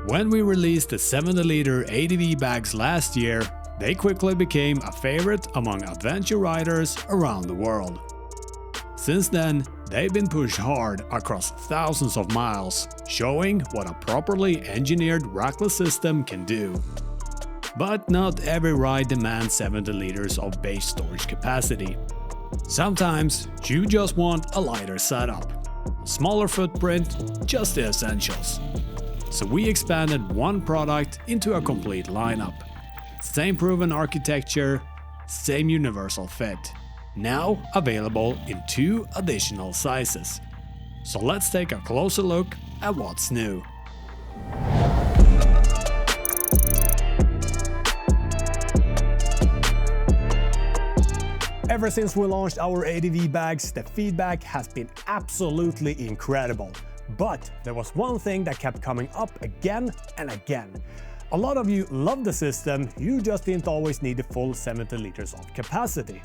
When we released the 70-liter ADVBags last year, they quickly became a favorite among adventure riders around the world. Since then, they've been pushed hard across thousands of miles, showing what a properly engineered Rackless system can do. But not every ride demands 70 liters of base storage capacity. Sometimes you just want a lighter setup, a smaller footprint, just the essentials. So we expanded one product into a complete lineup. Same proven architecture, same universal fit. Now available in 2 additional sizes. So let's take a closer look at what's new. Ever since we launched our ADVBags, the feedback has been absolutely incredible. But there was one thing that kept coming up again and again. A lot of you love the system, you just didn't always need the full 70 liters of capacity.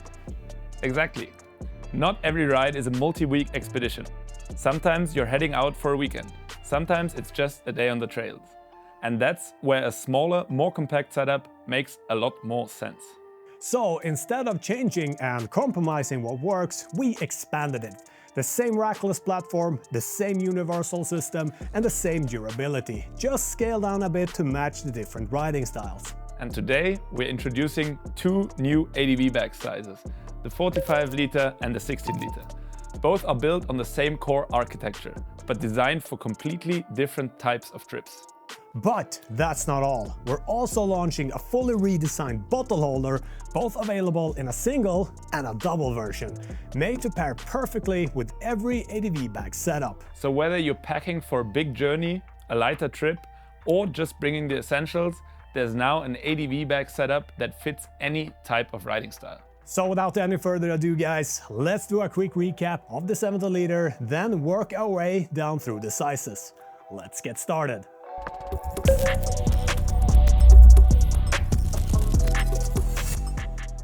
Exactly. Not every ride is a multi-week expedition. Sometimes you're heading out for a weekend. Sometimes it's just a day on the trails. And that's where a smaller, more compact setup makes a lot more sense. So instead of changing and compromising what works, we expanded it. The same Rackless platform, the same universal system, and the same durability, just scaled down a bit to match the different riding styles. And today we're introducing 2 new ADVBag sizes, the 45 liter and the 16 liter. Both are built on the same core architecture, but designed for completely different types of trips. But that's not all. We're also launching a fully redesigned bottle holder, both available in a single and a double version, made to pair perfectly with every ADVBag setup. So whether you're packing for a big journey, a lighter trip, or just bringing the essentials, there's now an ADVBag setup that fits any type of riding style. So without any further ado guys, let's do a quick recap of the 70 liter, then work our way down through the sizes. Let's get started.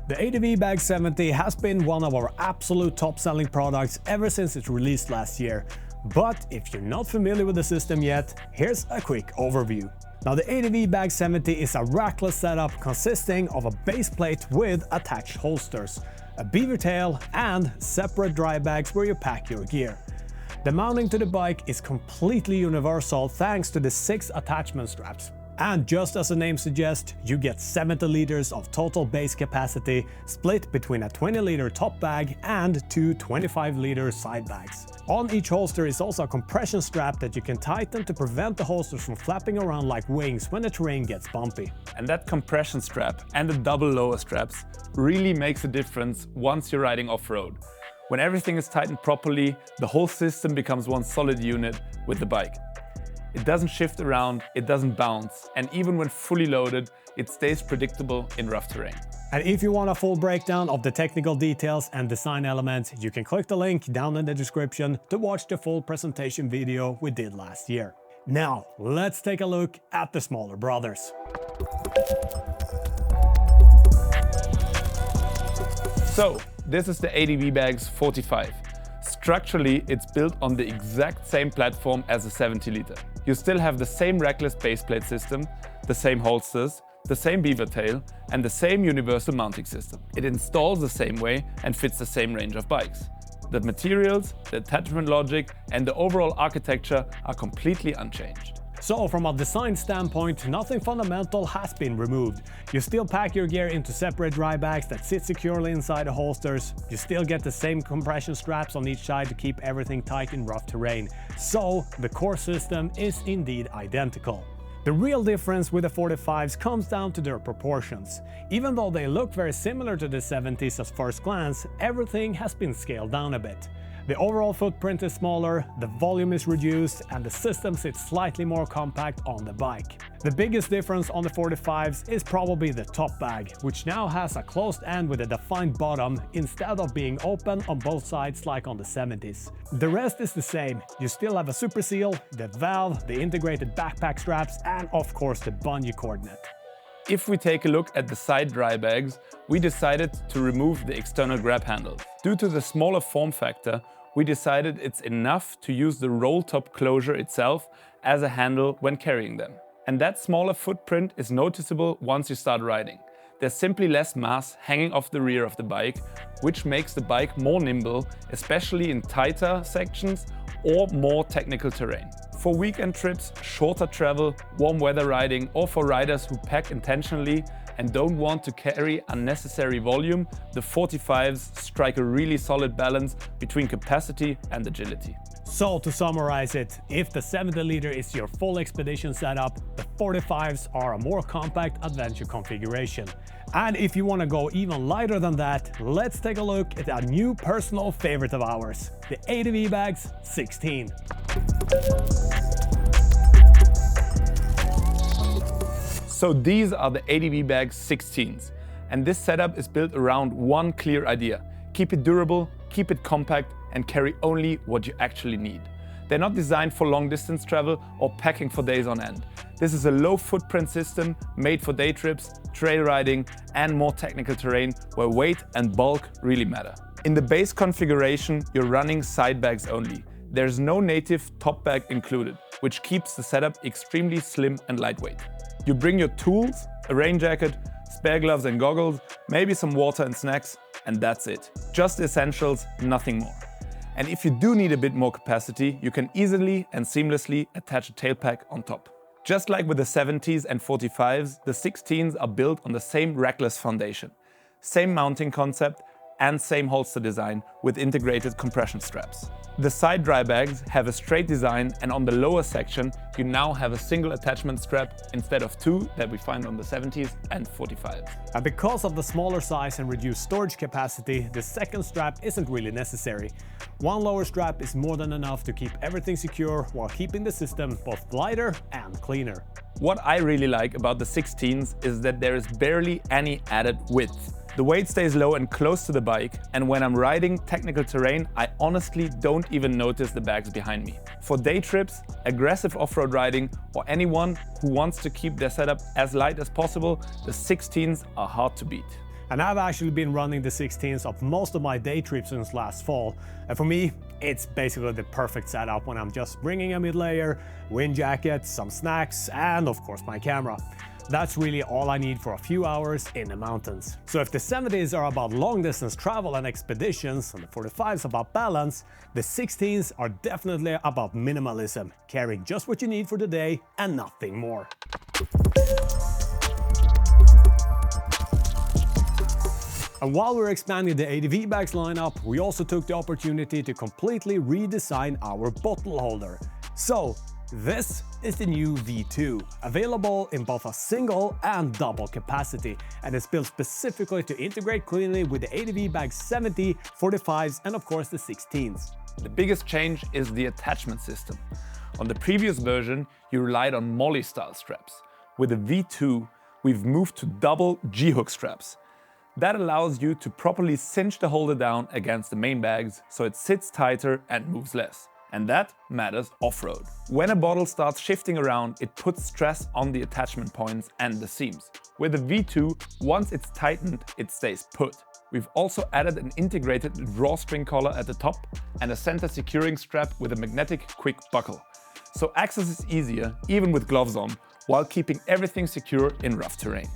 The ADVBag 70 has been one of our absolute top-selling products ever since it released last year. But if you're not familiar with the system yet, here's a quick overview. Now the ADVBag 70 is a Rackless setup consisting of a base plate with attached holsters, a beaver tail and separate dry bags where you pack your gear. The mounting to the bike is completely universal thanks to the 6 attachment straps. And just as the name suggests, you get 70 liters of total base capacity split between a 20-liter top bag and 2 25-liter side bags. On each holster is also a compression strap that you can tighten to prevent the holsters from flapping around like wings when the terrain gets bumpy. And that compression strap and the double lower straps really makes a difference once you're riding off-road. When everything is tightened properly, the whole system becomes one solid unit with the bike. It doesn't shift around, it doesn't bounce, and even when fully loaded, it stays predictable in rough terrain. And if you want a full breakdown of the technical details and design elements, you can click the link down in the description to watch the full presentation video we did last year. Now, let's take a look at the smaller brothers. So, this is the ADVBags 45. Structurally, it's built on the exact same platform as the 70 liter. You still have the same Rackless baseplate system, the same holsters, the same beaver tail, and the same universal mounting system. It installs the same way and fits the same range of bikes. The materials, the attachment logic, and the overall architecture are completely unchanged. So from a design standpoint, nothing fundamental has been removed. You still pack your gear into separate dry bags that sit securely inside the holsters. You still get the same compression straps on each side to keep everything tight in rough terrain. So the core system is indeed identical. The real difference with the 45s comes down to their proportions. Even though they look very similar to the 70s at first glance, everything has been scaled down a bit. The overall footprint is smaller, the volume is reduced, and the system sits slightly more compact on the bike. The biggest difference on the 45s is probably the top bag, which now has a closed end with a defined bottom instead of being open on both sides like on the 70s. The rest is the same. You still have a super seal, the valve, the integrated backpack straps, and of course the bungee cord net. If we take a look at the side dry bags, we decided to remove the external grab handles. Due to the smaller form factor, we decided it's enough to use the roll top closure itself as a handle when carrying them. And that smaller footprint is noticeable once you start riding. There's simply less mass hanging off the rear of the bike, which makes the bike more nimble, especially in tighter sections or more technical terrain. For weekend trips, shorter travel, warm weather riding, or for riders who pack intentionally and don't want to carry unnecessary volume, the 45s strike a really solid balance between capacity and agility. So to summarize it, if the 70-liter is your full expedition setup, the 45s are a more compact adventure configuration. And if you want to go even lighter than that, let's take a look at a new personal favorite of ours, the ADVBags 16. So these are the ADVBags 16s, and this setup is built around one clear idea: keep it durable, keep it compact, and carry only what you actually need. They're not designed for long distance travel or packing for days on end. This is a low footprint system made for day trips, trail riding, and more technical terrain where weight and bulk really matter. In the base configuration, you're running side bags only. There's no native top bag included, which keeps the setup extremely slim and lightweight. You bring your tools, a rain jacket, spare gloves and goggles, maybe some water and snacks, and that's it. Just the essentials, nothing more. And if you do need a bit more capacity, you can easily and seamlessly attach a tail pack on top. Just like with the 70s and 45s, the 16s are built on the same Rackless foundation. Same mounting concept and same holster design with integrated compression straps. The side dry bags have a straight design, and on the lower section you now have a single attachment strap instead of two that we find on the 70s and 45s. And because of the smaller size and reduced storage capacity, the second strap isn't really necessary. One lower strap is more than enough to keep everything secure while keeping the system both lighter and cleaner. What I really like about the 16s is that there is barely any added width. The weight stays low and close to the bike, and when I'm riding technical terrain, I honestly don't even notice the bags behind me. For day trips, aggressive off-road riding, or anyone who wants to keep their setup as light as possible, the 16s are hard to beat. And I've actually been running the 16s of most of my day trips since last fall. And for me, it's basically the perfect setup when I'm just bringing a mid-layer, wind jacket, some snacks, and of course my camera. That's really all I need for a few hours in the mountains. So if the 70s are about long distance travel and expeditions, and the 45s about balance, the 16s are definitely about minimalism, carrying just what you need for the day and nothing more. And while we're expanding the ADVBags lineup, we also took the opportunity to completely redesign our bottle holder. So this is the new V2, available in both a single and double capacity, and it's built specifically to integrate cleanly with the ADVBags 70, 45s, and of course the 16s. The biggest change is the attachment system. On the previous version, you relied on molly style straps. With the V2, we've moved to double G-hook straps. That allows you to properly cinch the holder down against the main bags so it sits tighter and moves less. And that matters off-road. When a bottle starts shifting around, it puts stress on the attachment points and the seams. With the V2, once it's tightened, it stays put. We've also added an integrated drawstring collar at the top and a center securing strap with a magnetic quick buckle. So access is easier, even with gloves on, while keeping everything secure in rough terrain.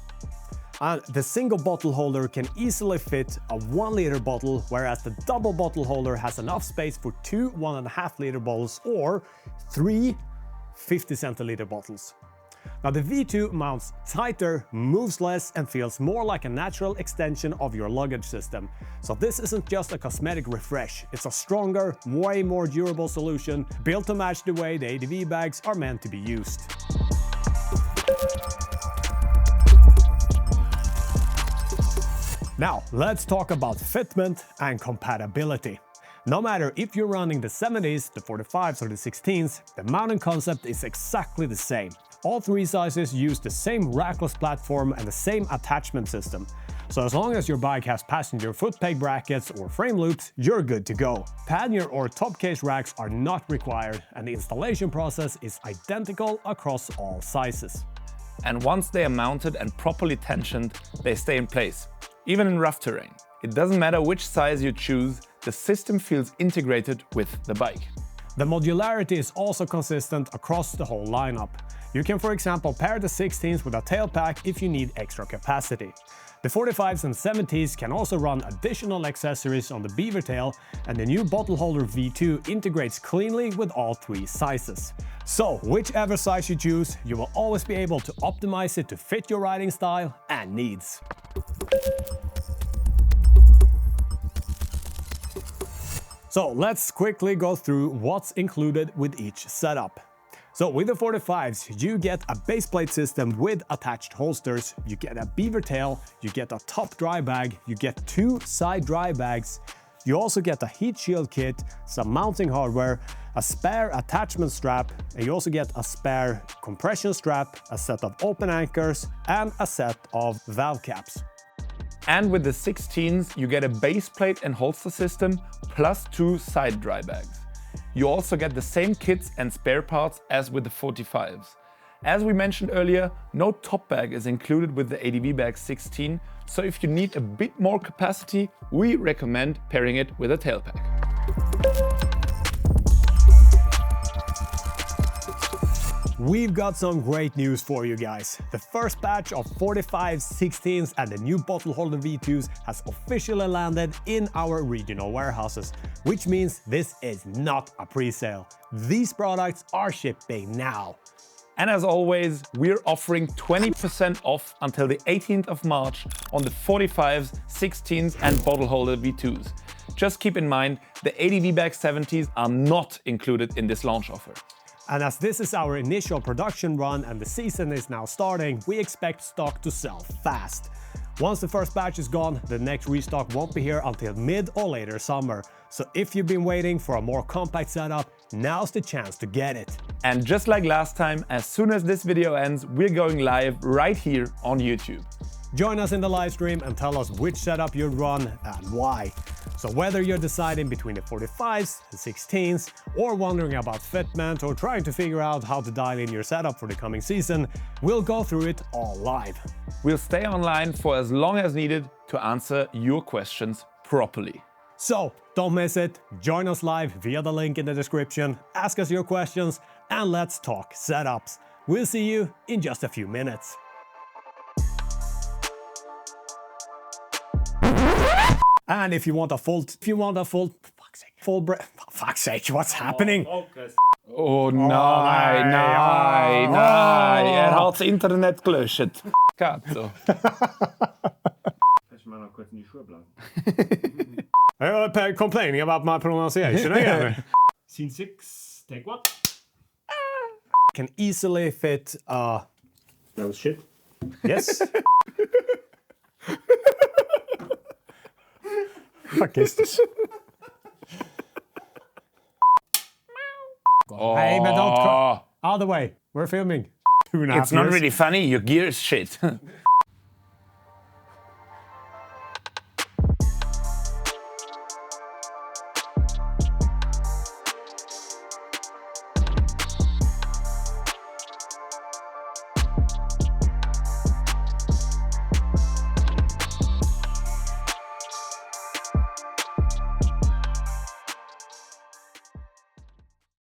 And the single bottle holder can easily fit a 1-liter bottle, whereas the double bottle holder has enough space for 2 1.5-liter bottles or 3 50-centiliter bottles. Now the V2 mounts tighter, moves less, and feels more like a natural extension of your luggage system. So this isn't just a cosmetic refresh, it's a stronger, way more durable solution built to match the way the ADVBags are meant to be used. Now, let's talk about fitment and compatibility. No matter if you're running the 70s, the 45s or the 16s, the mounting concept is exactly the same. All three sizes use the same Rackless platform and the same attachment system. So as long as your bike has passenger foot peg brackets or frame loops, you're good to go. Pannier or top case racks are not required, and the installation process is identical across all sizes. And once they are mounted and properly tensioned, they stay in place, even in rough terrain. It doesn't matter which size you choose, the system feels integrated with the bike. The modularity is also consistent across the whole lineup. You can, for example, pair the 16s with a tail pack if you need extra capacity. The 45s and 70s can also run additional accessories on the beaver tail, and the new bottle holder V2 integrates cleanly with all three sizes. So, whichever size you choose, you will always be able to optimize it to fit your riding style and needs. So let's quickly go through what's included with each setup. So with the 45s, you get a base plate system with attached holsters, you get a beaver tail, you get a top dry bag, you get 2 side dry bags, you also get a heat shield kit, some mounting hardware, a spare attachment strap, and you also get a spare compression strap, a set of open anchors, and a set of valve caps. And with the 16s, you get a base plate and holster system plus 2 side dry bags. You also get the same kits and spare parts as with the 45s. As we mentioned earlier, no top bag is included with the ADVBags 16, so if you need a bit more capacity, we recommend pairing it with a tail pack. We've got some great news for you guys. The first batch of 45s, 16s and the new bottle holder V2s has officially landed in our regional warehouses, which means this is not a pre-sale. These products are shipping now. And as always, we're offering 20% off until the 18th of March on the 45s, 16s and bottle holder V2s. Just keep in mind, the ADVBags 70s are not included in this launch offer. And as this is our initial production run and the season is now starting, we expect stock to sell fast. Once the first batch is gone, the next restock won't be here until mid or later summer. So if you've been waiting for a more compact setup, now's the chance to get it. And just like last time, as soon as this video ends, we're going live right here on YouTube. Join us in the live stream and tell us which setup you'd run and why. So whether you're deciding between the 45s, the 16s, or wondering about fitment or trying to figure out how to dial in your setup for the coming season, we'll go through it all live. We'll stay online for as long as needed to answer your questions properly. So don't miss it, join us live via the link in the description, ask us your questions, and let's talk setups. We'll see you in just a few minutes. And if you want a full, fuck's sake, what's happening? Oh nej, nej, nej, har ett internet glöscht. Cazzo. Complaining about my pronunciation again. Scene 6, take 1. Can easily fit That was shit. yes. Fuck is this? Hey, but don't cry. Out of the way. We're filming. 2.5 It's not years. really funny, your gear is shit.